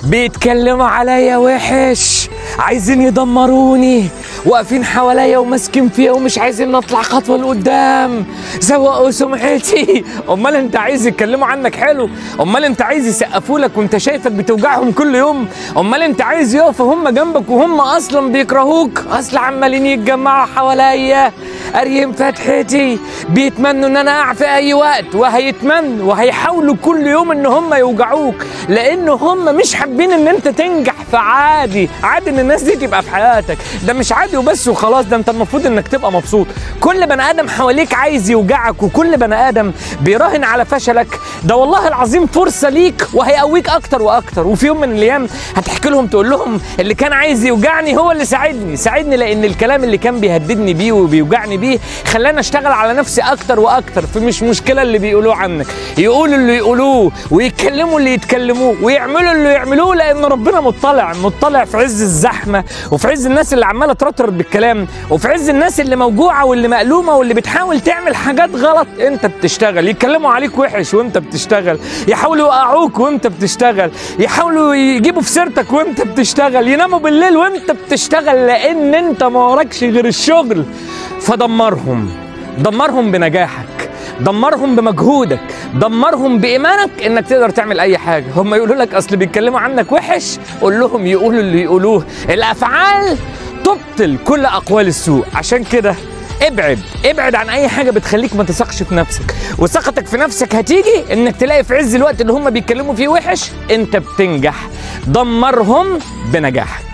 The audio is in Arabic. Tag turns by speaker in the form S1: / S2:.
S1: بيتكلموا عليا وحش، عايزين يدمروني، واقفين حواليا وماسكين فيا ومش عايزين نطلع خطوه لقدام، سوقوا سمعتي. امال انت عايز يتكلموا عنك حلو؟ امال انت عايز يسقفوا لك وانت شايفك بتوجعهم كل يوم؟ امال انت عايز يقفوا هم جنبك وهم اصلا بيكرهوك؟ اصل عمالين يتجمعوا حواليا قاريين فتحتي، بيتمنوا ان انا اقع في اي وقت، وهيتمنوا وهيحاولوا كل يوم ان هم يوجعوك، لان هم مش حابين ان انت تنجح. فعادي عادي ان الناس دي تبقى في حياتك، ده مش عادي وبس وخلاص، ده انت المفروض انك تبقى مبسوط. كل بني ادم حواليك عايز يوجعك، وكل بني ادم بيراهن على فشلك، ده والله العظيم فرصه ليك وهيقويك اكتر واكتر. وفي يوم من الايام هتحكي لهم تقول لهم اللي كان عايز يوجعني هو اللي ساعدني، لان الكلام اللي كان بيهددني بيه وبيوجعني بيه خلاني اشتغل على نفسي اكتر واكتر. فمش مشكله اللي بيقولوه عنك، يقولوا اللي يقولوه ويتكلموا اللي يتكلموه ويعملوا اللي يعملوه، لان ربنا مطلع في عز الزحمه، وفي عز الناس اللي عماله ترطرط بالكلام، وفي عز الناس اللي موجوعه واللي مألومه واللي بتحاول تعمل حاجات غلط. انت بتشتغل، يتكلموا عليك وحش وانت بتشتغل، يحاولوا يوقعوك وانت بتشتغل، يحاولوا يجيبوا في سيرتك وانت بتشتغل، يناموا بالليل وانت بتشتغل، لان انت ما وراكش غير الشغل. دمرهم بنجاحك، دمرهم بمجهودك، دمرهم بإيمانك إنك تقدر تعمل أي حاجة. هم يقولوا لك أصل بيتكلموا عنك وحش، قول لهم يقولوا اللي يقولوه، الأفعال تبطل كل أقوال السوء. عشان كده ابعد عن أي حاجة بتخليك ما تثقش في نفسك، وثقتك في نفسك هتيجي إنك تلاقي في عز الوقت اللي هم بيتكلموا فيه وحش أنت بتنجح. دمرهم بنجاحك.